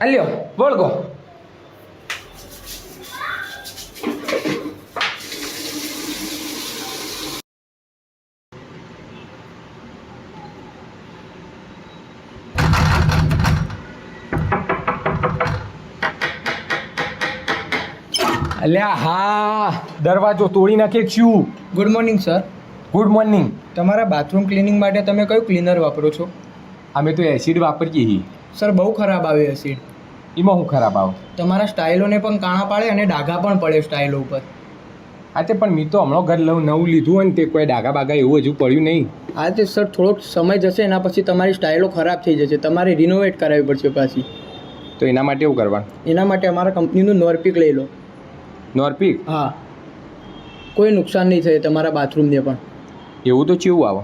અલ્યો વળગો. અલ્યા હા, દરવાજો તોડી નાખે શું? Good morning sir. Good morning. તમારા બાથરૂમ ક્લિનિંગ માટે તમે કયું ક્લીનર વાપરો છો? અમે તો એસિડ વાપરીએ છીએ. સર બહુ ખરાબ આવે એસિડ. એમાં હું ખરાબ આવું? તમારા સ્ટાઇલોને પણ કાણા પાડે અને ડાઘા પણ પડે સ્ટાઇલો ઉપર. હા તે પણ મેં તો હમણાં ઘર નવું લીધું હોય ને તે કોઈ ડાઘા બાગા એવું હજુ પડ્યું નહીં. હા તે સર થોડોક સમય જશે એના પછી તમારી સ્ટાઇલો ખરાબ થઈ જશે, તમારે રિનોવેટ કરાવવી પડશે પાછી. તો એના માટે એવું કરવાનું? એના માટે અમારા કંપનીનું નોરપિક લઈ લો. નોરપિક? હા, કોઈ નુકસાન નહીં થાય તમારા બાથરૂમને પણ. એવું તો કેવું આવે?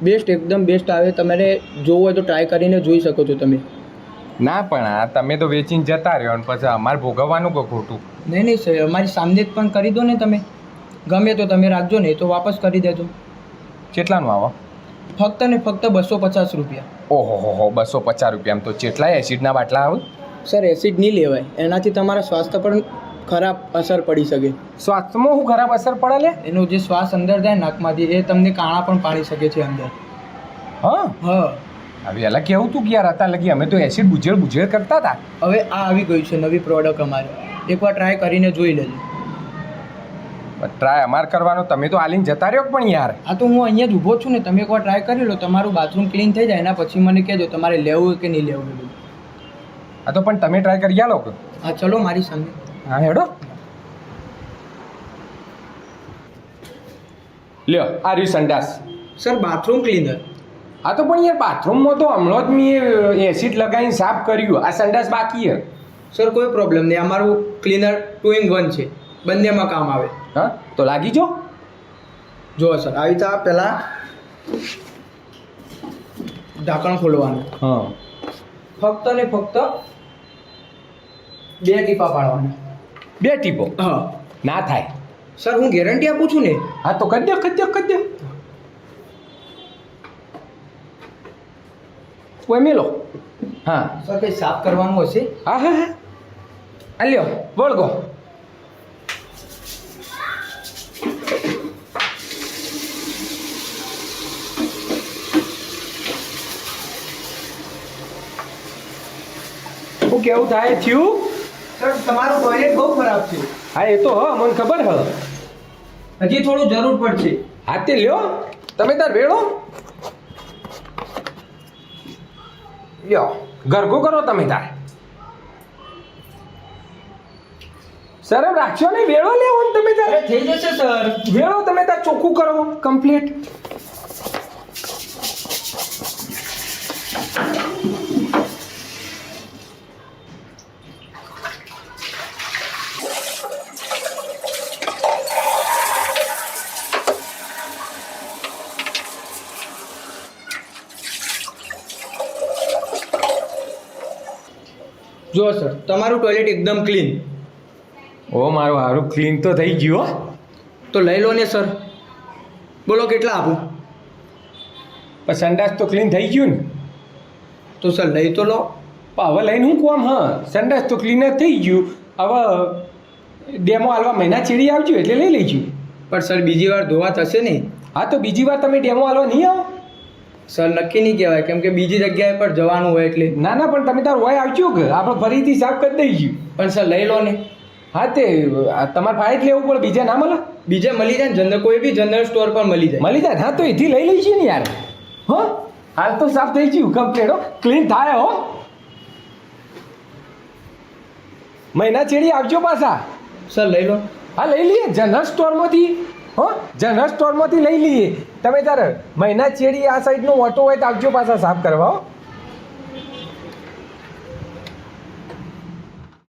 બેસ્ટ, એકદમ બેસ્ટ આવે. તમારે જોવું હોય તો ટ્રાય કરીને જોઈ શકો છો તમે. ના પણ આ તમે તો વેચીને જતા રહ્યો અને પછી અમારે ભોગવવાનું કોઈ ખોટું? નહીં નહીં સર, અમારી સામને જ પણ કરી દો ને તમે. ગમે તો તમે રાખજો, નહીં તો વાપસ કરી દેજો. કેટલાનું આવે? ફક્ત ને ફક્ત 250 રૂપિયા. ઓહો હો, 250 રૂપિયામાં તો કેટલાય એસિડના બાટલા આવે? સર એસિડ નહીં લેવાય, એનાથી તમારા સ્વાસ્થ્ય પર ખરાબ અસર પડી શકે. સ્વાસ્થ્યમાં શું ખરાબ અસર પડે લે? એનો જે શ્વાસ અંદર જાય નાકમાંથી એ તમને કાણા પણ પાડી શકે છે અંદર. હા હા, હવે એલા કેવું તું ગયા હતા લગી અમે તો એસિડ બુજેડ કરતા હતા. હવે આ આવી ગયું છે નવી પ્રોડક્ટ અમારે. એકવાર ટ્રાય કરીને જોઈ લેજો. ટ્રાય અમારે કરવાનો, તમે તો આલીને જતા રહ્યો પણ યાર. હા તો હું અહીંયા જ ઊભો છું ને, તમે એકવાર ટ્રાય કરી લો. તમારું બાથરૂમ ક્લીન થઈ જાય એના પછી મને કહેજો તમારે લેવું કે નહીં લેવું. હા તો પણ તમે ટ્રાય કરી આલો. હા ચલો મારી સામે. હા હેડો. લ્યો આ રહ્યું સંડાસ. Sir bathroom cleaner. હા તો પણ યાર બાથરૂમમાં તો હમણાં જ મેં એસિડ લગાવીને સાફ કર્યું, આ સંડાસ બાકી છે. સર કોઈ પ્રોબ્લેમ નહીં, અમારું ક્લીનર 2 in 1 છે, બંનેમાં કામ આવે. હા તો લાગી જો. જુઓ સર, આવી રીતે પહેલાં ઢાંકણ ખોલવાનું. હા, ફક્ત ને ફક્ત 2 ટીપા પાડવાના. 2 ટીપો? હા. ના થાય. સર હું ગેરંટી આપું છું ને. હા તો કરી દો. કોઈ મેલો. હા સર કંઈ સાફ કરવાનું હશે? હા હા હા. આ લ્યો વળગો. શું કેવું થાય થયું? સર તમારું ટોયલેટ બહુ ખરાબ છે. હા એ તો મને ખબર હ. હજી થોડું જરૂર પડશે. હા તે લ્યો તમે તાર વેળો. લ્યો ગરગો કરો તમે તાર. સર રાખશો ને, વેળો લેવો ને તમે તાર. અરે થઈ જશે સર. વેળો તમે તાર ચોખ્ખું કરો કમ્પ્લીટ. જુઓ સર, તમારું ટોયલેટ એકદમ ક્લીન. ઓ મારું હારું ક્લીન તો થઈ ગયું હો. તો લઈ લો ને સર. બોલો કેટલા આપું? પણ સંડાસ તો ક્લીન થઈ ગયું ને. તો સર લઈ તો લો. પણ હવે લઈને હું કોમ? હા સંડાસ તો ક્લીન જ થઈ ગયું, હવે ડેમો હાલવા મહિના ચીડી આવજો એટલે લઈ લઈશું. પણ સર બીજી વાર ધોવા થશે ને. હા તો બીજી વાર તમે ડેમો હાલવા નહીં આવો? સર નક્કી નહીં કહેવાય, કેમ કે બીજી જગ્યાએ પર જવાનું હોય એટલે. ના ના પણ તમે તાર હોય આવજો કે આપણે ફરીથી સાફ કરી દઈશું. પણ સર લઈ લો ને. હા તે તમારે ફાઇલ લેવું પડે, બીજા ના મળે? બીજે મળી જાય ને, કોઈ બી જનરલ સ્ટોર પર મળી જાય. મળી જાય. હા તો એથી લઈ લઈશું ને યાર. હો હાલ તો સાફ થઈ ગયું કમ્પ્લીટ હો, ક્લીન થાય હો. મહિના ચેડી આવજો પાછા. સર લઈ લો. હા લઈ લઈએ જનરલ સ્ટોરમાંથી. હો જનરલ સ્ટોરમાંથી લઈ લઈએ. તમે તારે મહિના ચેડી આ સાઈડનો ઓટો હોય તો આવજો પાછા સાફ કરવા હો.